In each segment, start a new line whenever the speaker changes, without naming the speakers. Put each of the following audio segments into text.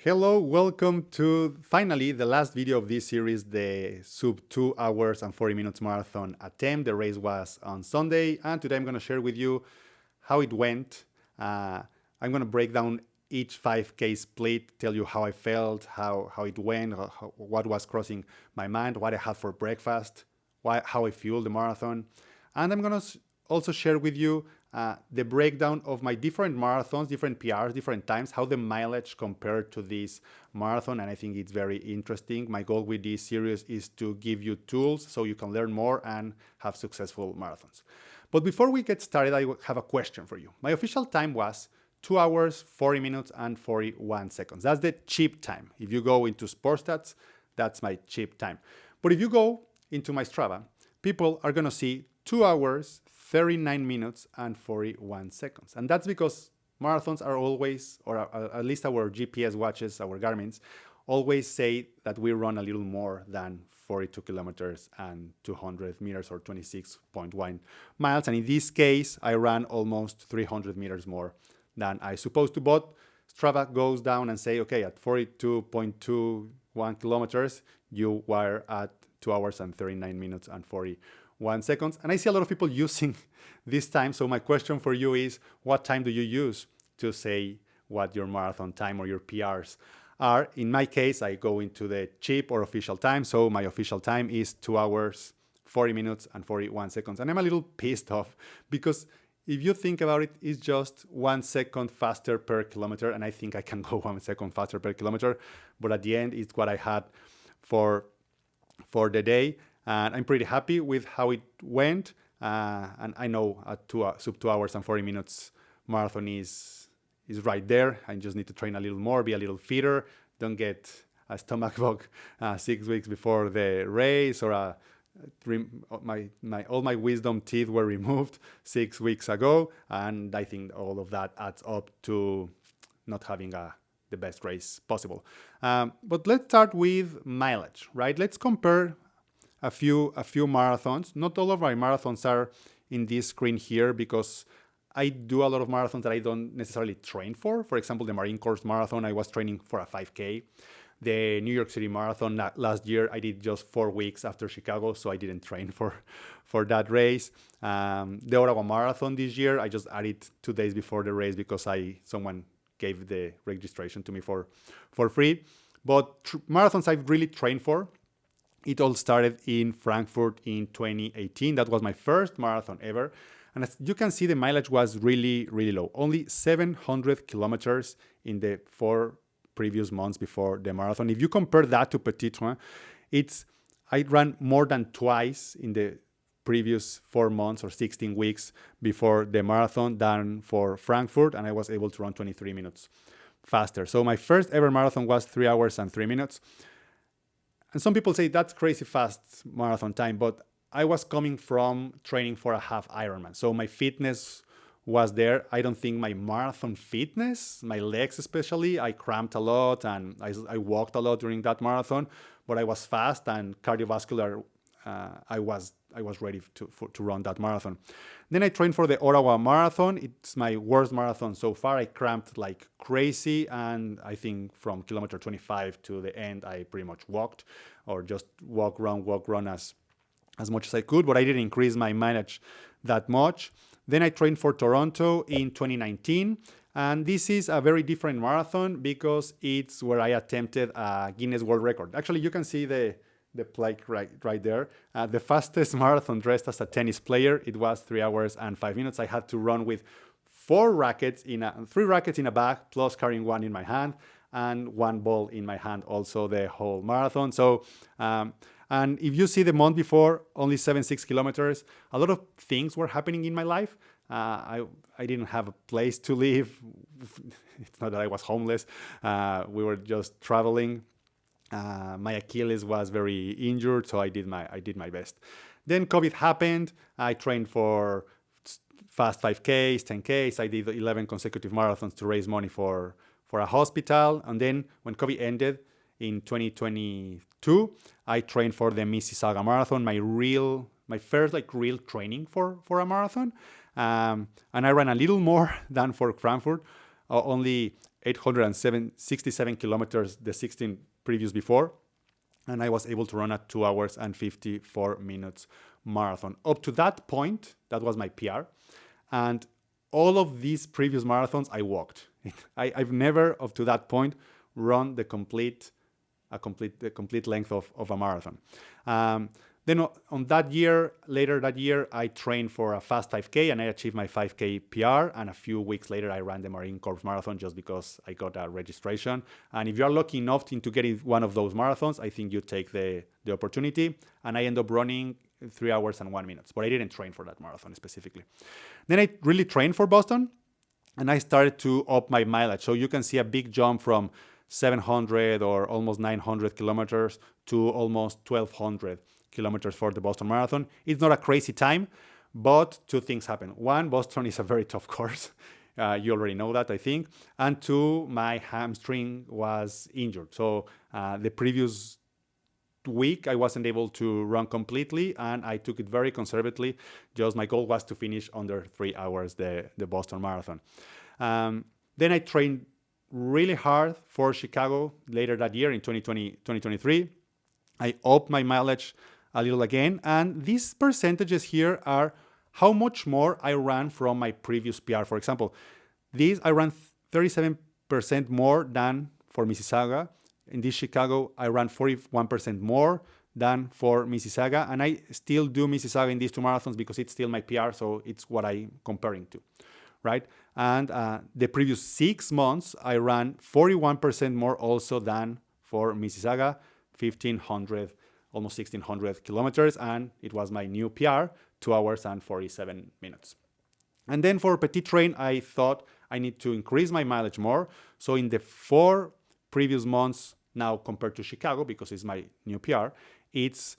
Hello, welcome to finally the last video of this series, the sub 2 hours and 40 minutes marathon attempt. The race was on Sunday, and today I'm going to share with you how it went. I'm going to break down each 5K split, tell you how I felt, how it went, what was crossing my mind, what I had for breakfast, how I fueled the marathon. And I'm going to also share with you the breakdown of my different marathons, different PRs, different times, how the mileage compared to this marathon. And I think it's very interesting. My goal with this series is to give you tools so you can learn more and have successful marathons. But before we get started, I have a question for you. My official time was 2 hours, 40 minutes, and 41 seconds. That's the cheap time. If you go into sports stats, that's my cheap time. But if you go into my Strava, people are going to see 2 hours, 39 minutes and 41 seconds. And that's because marathons are always, or at least our GPS watches, our Garmin's, always say that we run a little more than 42 kilometers and 200 meters or 26.1 miles. And in this case, I ran almost 300 meters more than I supposed to. But Strava goes down and say, okay, at 42.21 kilometers, you were at 2 hours and 39 minutes and 41 seconds. And I see a lot of people using this time. So my question for you is, what time do you use to say what your marathon time or your PRs are? In my case, I go into the cheap or official time. So my official time is 2 hours, 40 minutes and 41 seconds. And I'm a little pissed off because if you think about it, it's just 1 second faster per kilometer. And I think I can go 1 second faster per kilometer. But at the end, it's what I had for the day. And I'm pretty happy with how it went. And I know a sub 2 hours and 40 minutes marathon is right there. I just need to train a little more, be a little fitter, don't get a stomach bug 6 weeks before the race, or all my wisdom teeth were removed 6 weeks ago. And I think all of that adds up to not having the best race possible. But let's start with mileage, right? Let's compare a few marathons. Not all of my marathons are in this screen here because I do a lot of marathons that I don't necessarily train for. For example, the Marine Corps Marathon, I was training for a 5K. The New York City Marathon last year, I did just 4 weeks after Chicago, so I didn't train for that race. The Ottawa Marathon this year, I just added 2 days before the race because someone gave the registration to me for free. But marathons I've really trained for, it all started in Frankfurt in 2018. That was my first marathon ever. And as you can see, the mileage was really, really low. Only 700 kilometers in the 4 previous months before the marathon. If you compare that to Petit Train, I ran more than twice in the previous 4 months or 16 weeks before the marathon than for Frankfurt. And I was able to run 23 minutes faster. So my first ever marathon was 3 hours and 3 minutes. And some people say that's crazy fast marathon time, but I was coming from training for a half Ironman. So my fitness was there. I don't think my marathon fitness, my legs especially, I cramped a lot and I walked a lot during that marathon, but I was fast and cardiovascular. I was ready to run that marathon. Then I trained for the Ottawa Marathon. It's my worst marathon so far. I cramped like crazy. And I think from kilometer 25 to the end, I pretty much walked or just walk, run as much as I could. But I didn't increase my mileage that much. Then I trained for Toronto in 2019. And this is a very different marathon because it's where I attempted a Guinness World Record. Actually, you can see the plaque right there. The fastest marathon dressed as a tennis player, it was 3 hours and 5 minutes. I had to run with 3 rackets in a bag, plus carrying one in my hand and 1 ball in my hand also the whole marathon. So, and if you see the month before, only 76 kilometers, a lot of things were happening in my life. I didn't have a place to live. It's not that I was homeless. We were just traveling. My Achilles was very injured, so I did my best. Then COVID happened. I trained for fast 5Ks, 10Ks. I did 11 consecutive marathons to raise money for a hospital. And then when COVID ended in 2022, I trained for the Mississauga Marathon, my first real training for a marathon. And I ran a little more than for Frankfurt, only 867 kilometers the 16 previous before, and I was able to run a 2 hours and 54 minutes marathon. Up to that point, that was my PR, and all of these previous marathons I walked. I've never, up to that point, run the complete length of a marathon. Then on that year, later that year, I trained for a fast 5K and I achieved my 5K PR. And a few weeks later, I ran the Marine Corps Marathon just because I got a registration. And if you're lucky enough to get in one of those marathons, I think you take the opportunity. And I end up running 3 hours and 1 minute. But I didn't train for that marathon specifically. Then I really trained for Boston and I started to up my mileage. So you can see a big jump from 700 or almost 900 kilometers to almost 1,200 kilometers for the Boston Marathon. It's not a crazy time, but two things happen. One, Boston is a very tough course. You already know that, I think. And two, my hamstring was injured. So the previous week, I wasn't able to run completely, and I took it very conservatively. Just my goal was to finish under 3 hours the Boston Marathon. Then I trained really hard for Chicago later that year in 2023. I upped my mileage a little again, and these percentages here are how much more I ran from my previous PR. For example, I ran 37% more than for Mississauga. In this Chicago, I ran 41% more than for Mississauga, and I still do Mississauga in these two marathons because it's still my PR, so it's what I'm comparing to, right? And the previous 6 months, I ran 41% more also than for Mississauga, 1,500, almost 1,600 kilometers, and it was my new PR, 2 hours and 47 minutes. And then for Petit Train, I thought I need to increase my mileage more. So in the 4 previous months, now compared to Chicago, because it's my new PR, it's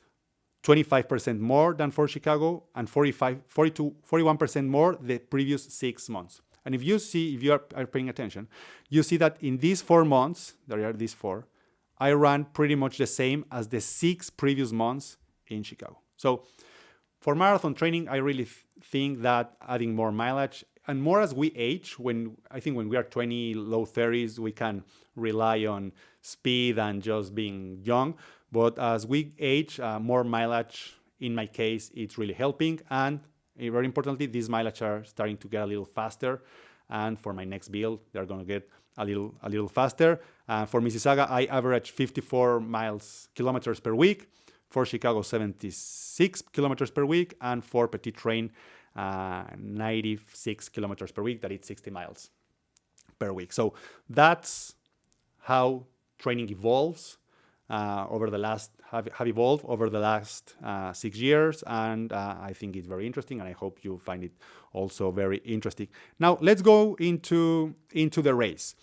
25% more than for Chicago and 41% more the previous 6 months. And if you are paying attention, you see that in these 4 months, there are these 4, I ran pretty much the same as the 6 previous months in Chicago. So for marathon training, I really think that adding more mileage and more as we age, when we are 20, low 30s, we can rely on speed and just being young. But as we age, more mileage, in my case, it's really helping. And very importantly, these mileage are starting to get a little faster. And for my next build, they're going to get a little faster. For Mississauga, I average 54 kilometers per week. For Chicago, 76 kilometers per week. And for Petit Train, 96 kilometers per week. That is 60 miles per week. So that's how training evolves have evolved over the last 6 years, and I think it's very interesting, and I hope you find it also very interesting. Now let's go into the race.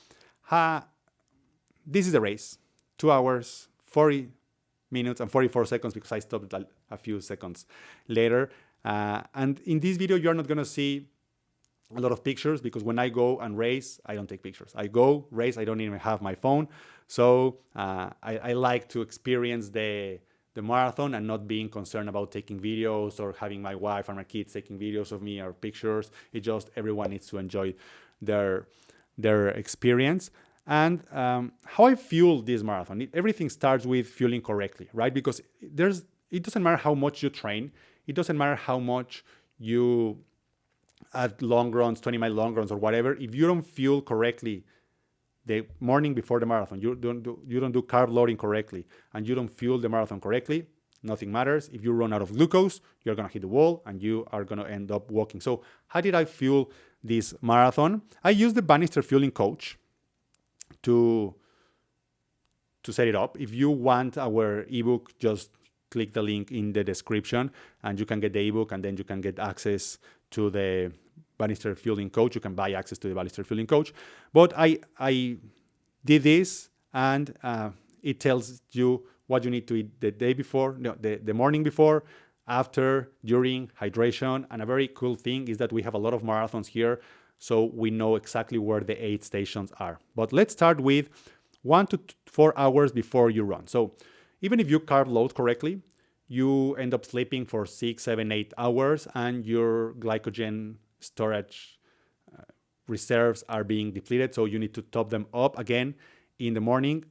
This is the race, 2 hours, 40 minutes and 44 seconds because I stopped a few seconds later. And in this video, you're not going to see a lot of pictures because when I go and race, I don't take pictures. I go race, I don't even have my phone. So I like to experience the marathon and not being concerned about taking videos or having my wife and my kids taking videos of me or pictures. It's just everyone needs to enjoy their experience. And how I fuel this marathon. Everything starts with fueling correctly, right? Because it doesn't matter how much you train. It doesn't matter how much you add long runs, 20-mile long runs or whatever. If you don't fuel correctly the morning before the marathon, you don't do carb loading correctly, and you don't fuel the marathon correctly, nothing matters. If you run out of glucose, you're going to hit the wall and you are going to end up walking. So how did I fuel this marathon? I used the Bannister Fueling Coach to set it up. If you want our ebook, just click the link in the description and you can get the ebook, and then you can get access to the Bannister Fueling Coach. You can buy access to the Bannister Fueling Coach. But I did this, and it tells you what you need to eat the day before, the morning before, after, during, hydration. And a very cool thing is that we have a lot of marathons here, so we know exactly where the 8 stations are. But let's start with 1 to 4 hours before you run. So even if you carb load correctly, you end up sleeping for 6, 7, 8 hours, and your glycogen storage reserves are being depleted, so you need to top them up again in the morning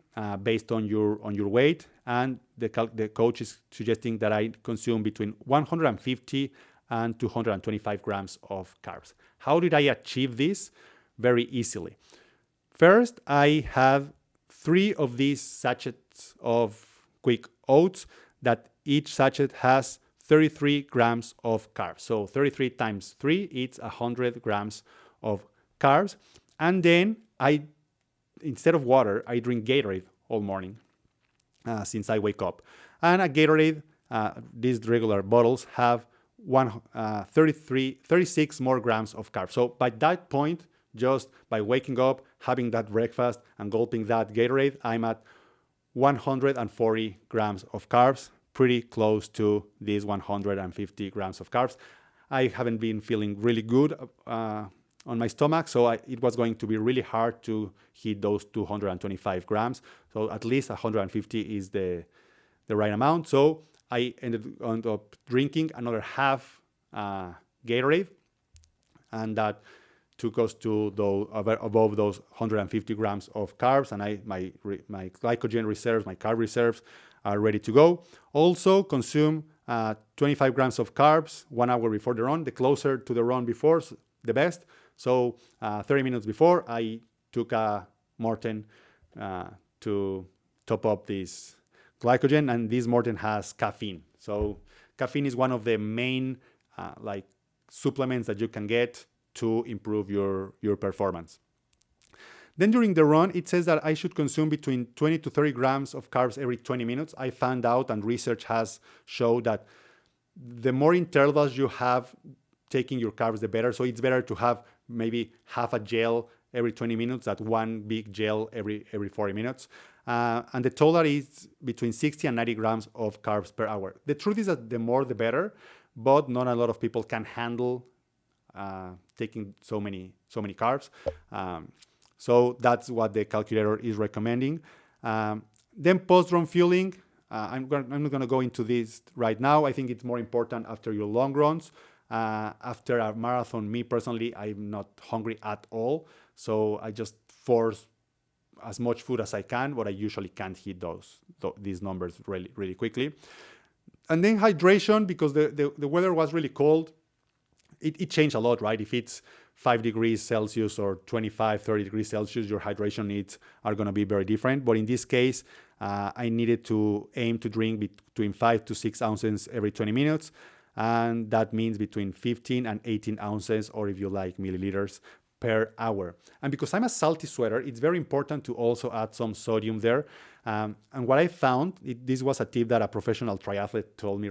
based on your weight. And the coach is suggesting that I consume between 150 and 225 grams of carbs. How did I achieve this? Very easily. First, I have 3 of these sachets of quick oats that each sachet has 33 grams of carbs. So 33 times 3, it's 100 grams of carbs. And then instead of water, I drink Gatorade all morning since I wake up. And a Gatorade, these regular bottles have 36 more grams of carbs. So by that point, just by waking up, having that breakfast, and gulping that Gatorade, I'm at 140 grams of carbs, pretty close to these 150 grams of carbs. I haven't been feeling really good on my stomach, so it was going to be really hard to hit those 225 grams. So at least 150 is the right amount. So I ended up drinking another half Gatorade, and that took us to above those 150 grams of carbs, and my glycogen reserves, my carb reserves are ready to go. Also consume 25 grams of carbs 1 hour before the run. The closer to the run before, the best. So 30 minutes before, I took a Morten to top up this glycogen, and this Morten has caffeine. So caffeine is one of the main supplements that you can get to improve your performance. Then during the run, it says that I should consume between 20 to 30 grams of carbs every 20 minutes. I found out, and research has shown that the more intervals you have taking your carbs, the better. So it's better to have maybe half a gel every 20 minutes than one big gel every 40 minutes. And the total is between 60 and 90 grams of carbs per hour. The truth is that the more the better, but not a lot of people can handle taking so many carbs. So that's what the calculator is recommending. Then post-run fueling. I'm not going to go into this right now. I think it's more important after your long runs. After a marathon, me personally, I'm not hungry at all. So I just force as much food as I can, but I usually can't hit these numbers really, really quickly. And then hydration, because the weather was really cold. It changed a lot, right? If it's 5 degrees Celsius or 25, 30 degrees Celsius, your hydration needs are going to be very different. But in this case, I needed to aim to drink between 5 to 6 ounces every 20 minutes. And that means between 15 and 18 ounces, or if you like, milliliters per hour. And because I'm a salty sweater, it's very important to also add some sodium there. And what I found, this was a tip that a professional triathlete told me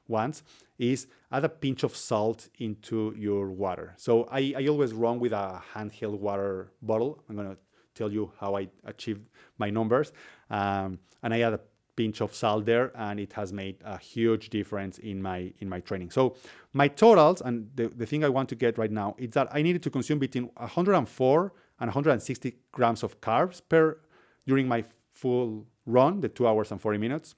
once, is add a pinch of salt into your water. So I always run with a handheld water bottle. I'm going to tell you how I achieved my numbers. And I add a pinch of salt there, and it has made a huge difference in my training. So my totals, and the thing I want to get right now, is that I needed to consume between 104 and 160 grams of carbs during my full run, the 2 hours and 40 minutes,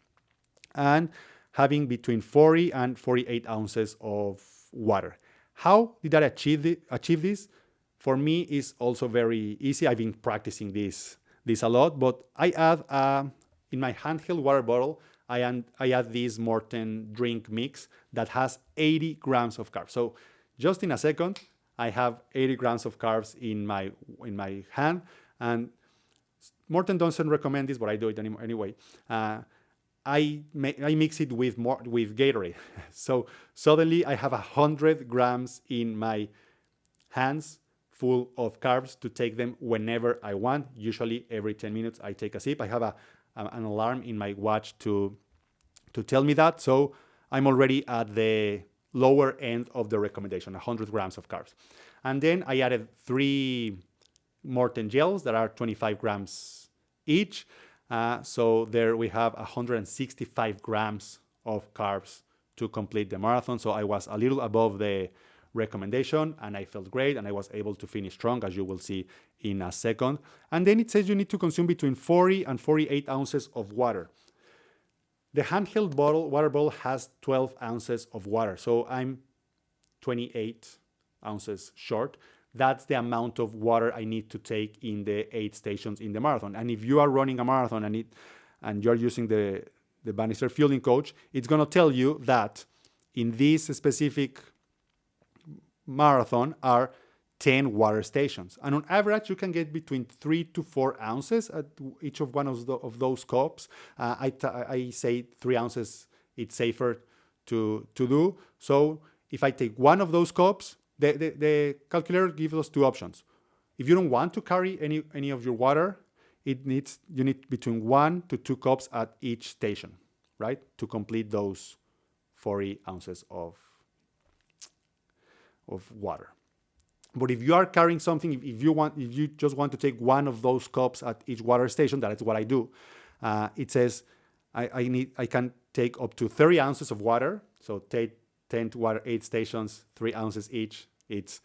and having between 40 and 48 ounces of water. How did I achieve this? For me, it's also very easy. I've been practicing this a lot, but I add in my handheld water bottle, I add this Morten drink mix that has 80 grams of carbs. So just in a second, I have 80 grams of carbs in my hand. And Morten doesn't recommend this, but I do it anyway. I mix it with Gatorade. So suddenly I have 100 grams in my hands full of carbs to take them whenever I want. Usually every 10 minutes I take a sip. I have an alarm in my watch to tell me that. So I'm already at the lower end of the recommendation, 100 grams of carbs. And then I added 3 Morten gels that are 25 grams each. So there we have 165 grams of carbs to complete the marathon. So I was a little above the recommendation, and I felt great, and I was able to finish strong, as you will see in a second. And then it says you need to consume between 40 and 48 ounces of water. The handheld water bottle has 12 ounces of water, so I'm 28 ounces short. that's the amount of water I need to take in the 8 stations in the marathon. And if you are running a marathon and you're using the Bannister Fueling Coach, it's going to tell you that in this specific marathon are 10 water stations. And on average, you can get between 3 to 4 ounces at each of one of those cups. I say 3 ounces, it's safer to do. So if I take one of those cups, the calculator gives us 2 options. If you don't want to carry any of your water, you need between 1 to 2 cups at each station, right? To complete those 40 ounces of water. But if you are carrying something, if you just want to take one of those cups at each water station, that is what I do. It says I can take up to 30 ounces of water. So take 10 to water, 8 stations, 3 ounces each. It's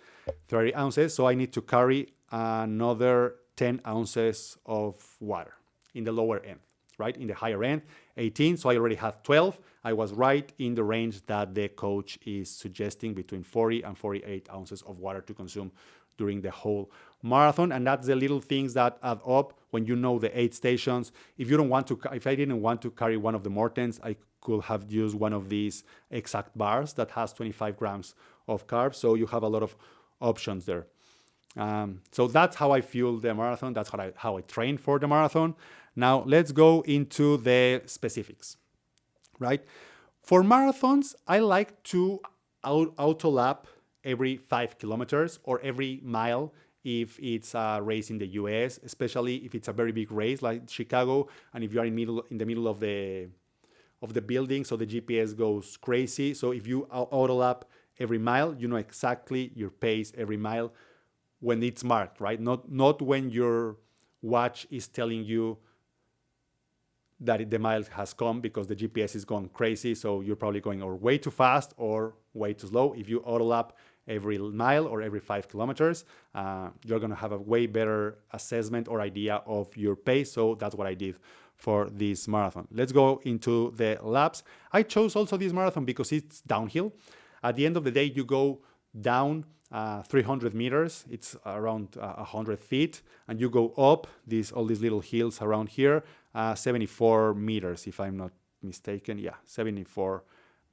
30 ounces. So I need to carry another 10 ounces of water in the lower end, right? In the higher end, 18. So I already have 12. I was right in the range that the coach is suggesting, between 40 and 48 ounces of water to consume during the whole marathon. And that's the little things that add up when you know the 8 stations. If I didn't want to carry one of the Mortens, I could have used one of these exact bars that has 25 grams of carbs. So you have a lot of options there. So that's how I fuel the marathon. That's how I train for the marathon. Now let's go into the specifics, right? For marathons, I like to auto lap every 5 kilometers or every mile if it's a race in the US, especially if it's a very big race like Chicago, and if you are in the middle of the building, so the GPS goes crazy. So if you auto lap every mile, you know exactly your pace every mile when it's marked, right? Not when your watch is telling you that the mile has come, because the GPS is going crazy. So you're probably going or way too fast or way too slow. If you auto lap every mile or every 5 kilometers, you're going to have a way better assessment or idea of your pace. So that's what I did for this marathon. Let's go into the laps. I chose also this marathon because it's downhill. At the end of the day, you go down 300 meters. It's around 100 feet. And you go up all these little hills around here, 74 meters, if I'm not mistaken. Yeah, 74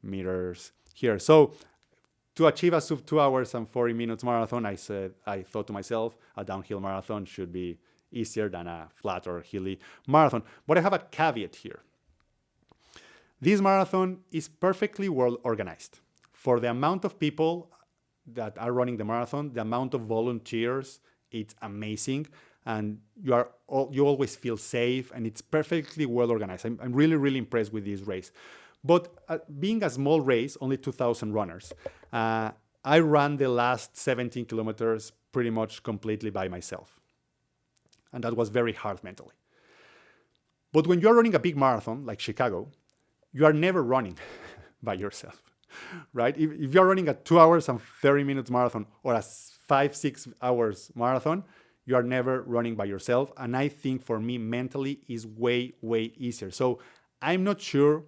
meters here. So to achieve a sub 2 hours and 40 minutes marathon, I thought to myself, a downhill marathon should be easier than a flat or hilly marathon. But I have a caveat here. This marathon is perfectly well organized. For the amount of people that are running the marathon, the amount of volunteers, it's amazing. And you always feel safe, and it's perfectly well organized. I'm really, really impressed with this race. But being a small race, only 2,000 runners, I ran the last 17 kilometers pretty much completely by myself. And that was very hard mentally. But when you're running a big marathon like Chicago, you are never running by yourself, right? If you're running a 2 hours and 30 minutes marathon or a 5-6 hours marathon, you are never running by yourself. And I think for me, mentally is way, way easier. So I'm not sure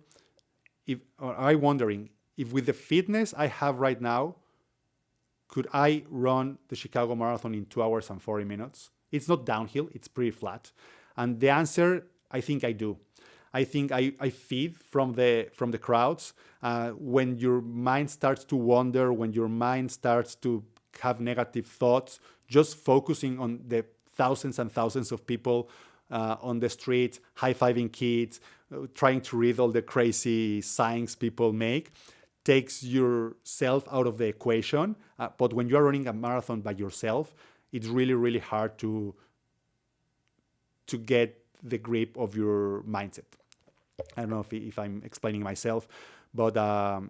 I'm wondering if with the fitness I have right now, could I run the Chicago Marathon in 2 hours and 40 minutes? It's not downhill, it's pretty flat. And the answer, I think I do. I think I feed from the crowds. When your mind starts to wander, when your mind starts to have negative thoughts, just focusing on the thousands and thousands of people on the street, high-fiving kids, trying to read all the crazy signs people make, takes yourself out of the equation. But when you're running a marathon by yourself, it's really, really hard to get the grip of your mindset. I don't know if I'm explaining myself, but I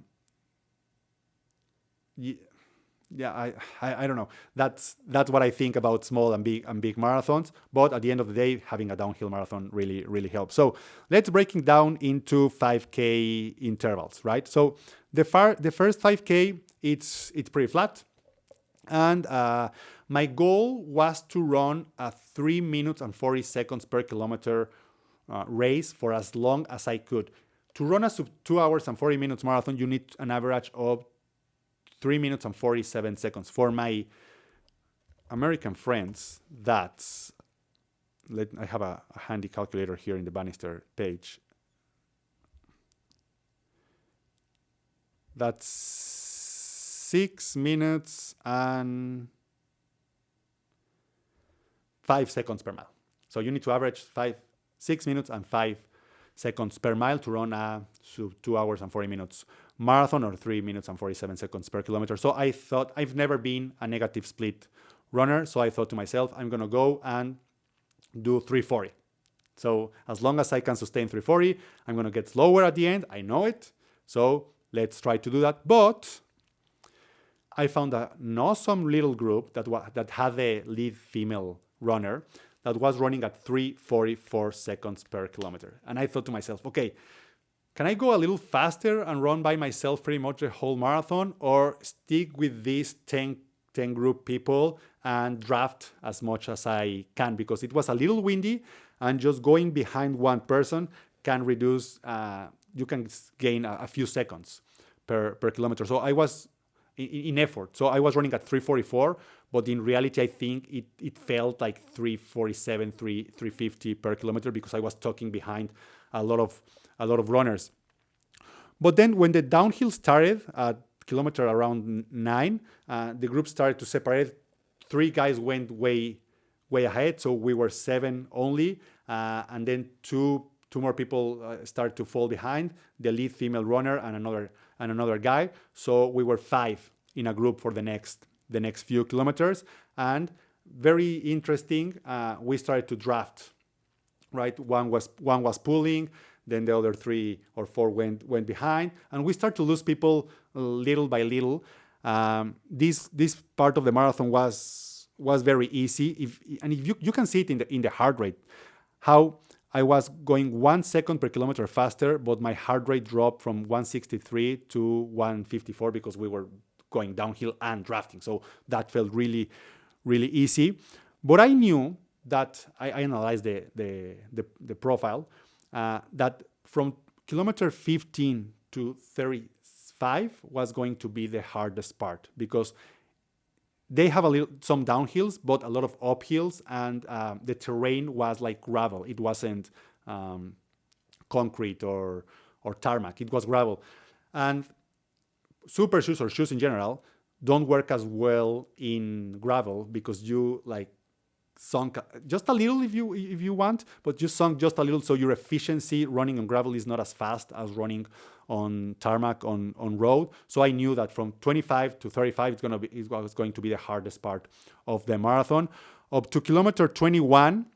don't know. That's what I think about small and big marathons. But at the end of the day, having a downhill marathon really, really helps. So let's break it down into 5K intervals, right? So the first 5K, it's pretty flat. And my goal was to run a 3 minutes and 40 seconds per kilometer race for as long as I could. To run a 2 hours and 40 minutes marathon, you need an average of 3 minutes and 47 seconds. For my American friends, I have a handy calculator here in the Bannister page. That's 6 minutes and 5 seconds per mile. So you need to average 6 minutes and 5 seconds per mile to run a 2 hours and 40 minutes marathon, or 3 minutes and 47 seconds per kilometer. So I thought, I've never been a negative split runner, so I thought to myself, I'm going to go and do 340. So as long as I can sustain 340, I'm going to get slower at the end. I know it. So let's try to do that. But I found an awesome little group that had a lead female runner that was running at 3:44 seconds per kilometer. And I thought to myself, okay, can I go a little faster and run by myself pretty much the whole marathon, or stick with these 10 group people and draft as much as I can? Because it was a little windy, and just going behind one person can reduce, you can gain a few seconds per kilometer. So I was in effort. So I was running at 3:44, but in reality, I think it felt like 3:47, 3:50 per kilometer, because I was tucking behind a lot of runners. But then when the downhill started at kilometer around 9, the group started to separate. 3 guys went way ahead, so we were 7 only, and then two more people started to fall behind, the lead female runner and another guy. So we were 5 in a group for the next few kilometers. And very interesting, we started to draft. Right, one was pulling, then the other 3 or 4 went behind, and we start to lose people little by little. This part of the marathon was very easy. If you can see it in the heart rate, how I was going 1 second per kilometer faster, but my heart rate dropped from 163 to 154 because we were going downhill and drafting. So that felt really, really easy. But I knew that I analyzed the profile, that from kilometer 15 to 35 was going to be the hardest part, because they have some downhills, but a lot of uphills, and the terrain was like gravel. It wasn't concrete or tarmac. It was gravel. And super shoes, or shoes in general, don't work as well in gravel, because you sunk just a little if you want, but you sunk just a little, so your efficiency running on gravel is not as fast as running on tarmac on road. So I knew that from 25 to 35 it was going to be the hardest part of the marathon. Up to kilometer 21,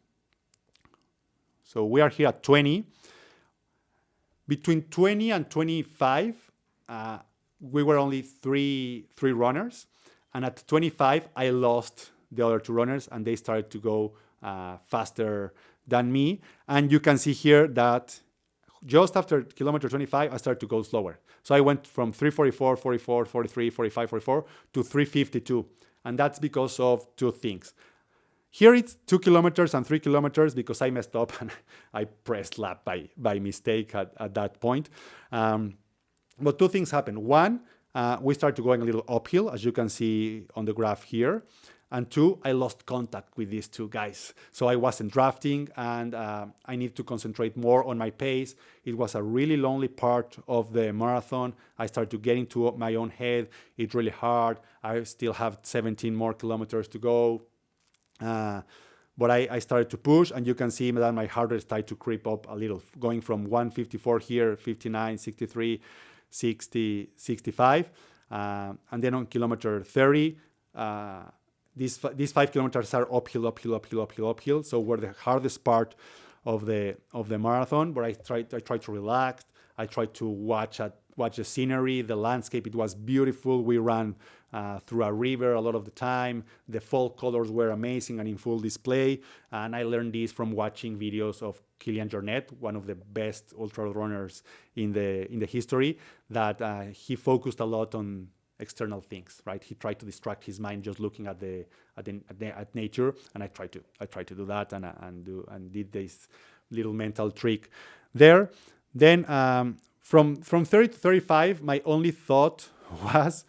so we are here at 20. Between 20 and 25, we were only three runners, and at 25 I lost the other 2 runners, and they started to go faster than me. And you can see here that just after kilometer 25, I started to go slower. So I went from 3:44, 44, 43, 45, 44 to 3:52. And that's because of 2 things. Here it's 2 kilometers and 3 kilometers because I messed up and I pressed lap by mistake at that point. But 2 things happened. One, we started going a little uphill, as you can see on the graph here. And 2, I lost contact with these 2 guys. So I wasn't drafting, and I need to concentrate more on my pace. It was a really lonely part of the marathon. I started to get into my own head. It's really hard. I still have 17 more kilometers to go. But I started to push, and you can see that my heart rate started to creep up a little, going from 154 here, 59, 63, 60, 65. And then on kilometer 30, these 5 kilometers are uphill. So we're the hardest part of the marathon. But I tried to relax. I tried to watch the scenery, the landscape. It was beautiful. We ran through a river a lot of the time. The fall colors were amazing and in full display. And I learned this from watching videos of Kilian Jornet, one of the best ultra runners in the history. That he focused a lot on external things, right? He tried to distract his mind just looking at nature, and I tried to do that, and did this little mental trick there. Then from 30 to 35, my only thought was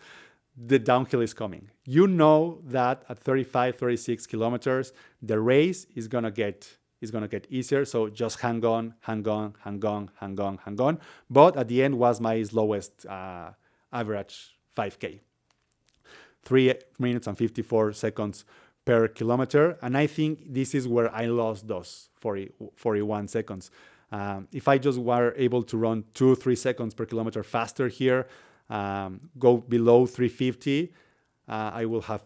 the downhill is coming. you know that at 35, 36 kilometers, the race is gonna get easier. So just hang on. But at the end was my slowest average 5K. 3 minutes and 54 seconds per kilometer. And I think this is where I lost those 41 seconds. If I just were able to run 2-3 seconds per kilometer faster here, go below 350, I will have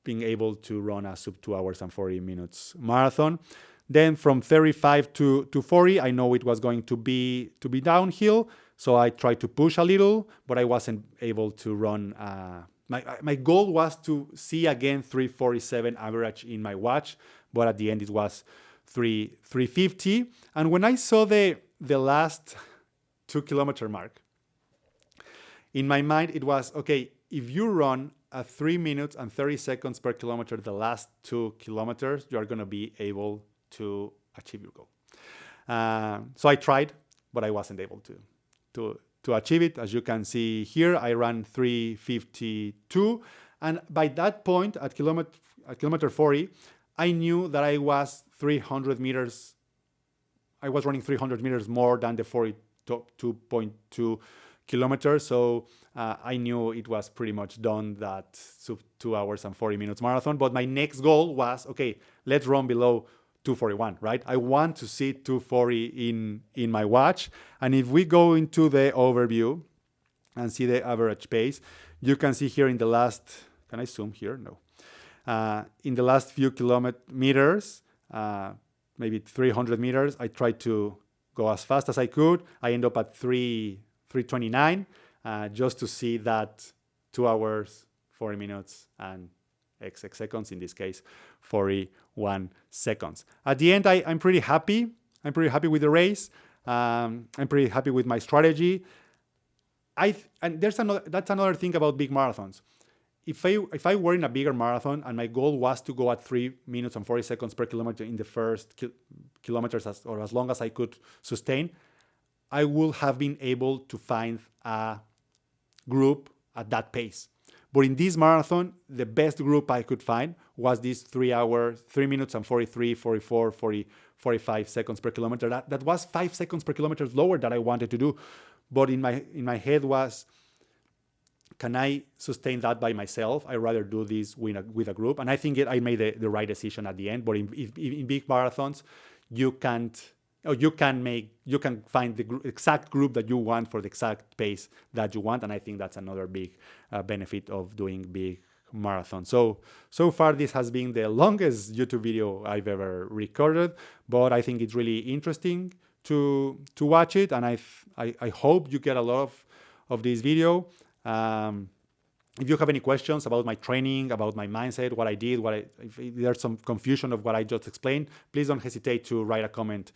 been able to run a sub 2 hours and 40 minutes marathon. Then from 35 to 40, I know it was going to be downhill. So I tried to push a little, but I wasn't able to run. My goal was to see again 347 average in my watch, but at the end it was 350. And when I saw the last 2 kilometer mark, in my mind it was, okay, if you run at 3 minutes and 30 seconds per kilometer the last 2 kilometers, you are going to be able to achieve your goal. So I tried, but I wasn't able to achieve it. As you can see here, I ran 352. And by that point, at kilometer 40, I knew that I was 300 meters. I was running 300 meters more than the 42.2 kilometers. So I knew it was pretty much done, that 2 hours and 40 minutes marathon. But my next goal was, okay, let's run below 241, right? I want to see 240 in my watch. And if we go into the overview and see the average pace, you can see here in the last, can I zoom here? No. In the last few meters, maybe 300 meters, I tried to go as fast as I could. I end up at 329, just to see that 2 hours, 40 minutes, and XX seconds, in this case, 41 seconds. At the end, I'm pretty happy. I'm pretty happy with the race. I'm pretty happy with my strategy. And that's another thing about big marathons. If I were in a bigger marathon and my goal was to go at 3 minutes and 40 seconds per kilometer in the first kilometers, or as long as I could sustain, I would have been able to find a group at that pace. But in this marathon, the best group I could find was this 3 minutes and 43, 44, 40, 45 seconds per kilometer. That was 5 seconds per kilometer lower than I wanted to do. But in my head was, can I sustain that by myself? I'd rather do this with a group. And I think I made the right decision at the end. But in big marathons, you can find the exact group that you want for the exact pace that you want. And I think that's another big benefit of doing big marathons. So far, this has been the longest YouTube video I've ever recorded, but I think it's really interesting to watch it. And I hope you get a lot of this video. If you have any questions about my training, about my mindset, what I did, if there's some confusion of what I just explained, please don't hesitate to write a comment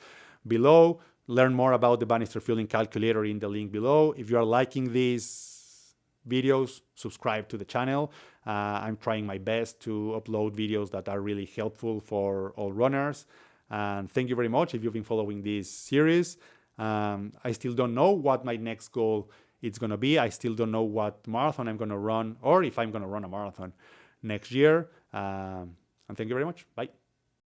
below. Learn more about the Bannister Fueling Calculator in the link below. If you are liking these videos, subscribe to the channel. I'm trying my best to upload videos that are really helpful for all runners. And thank you very much if you've been following this series. I still don't know what my next goal it's going to be. I still don't know what marathon I'm going to run, or if I'm going to run a marathon next year. And thank you very much. Bye.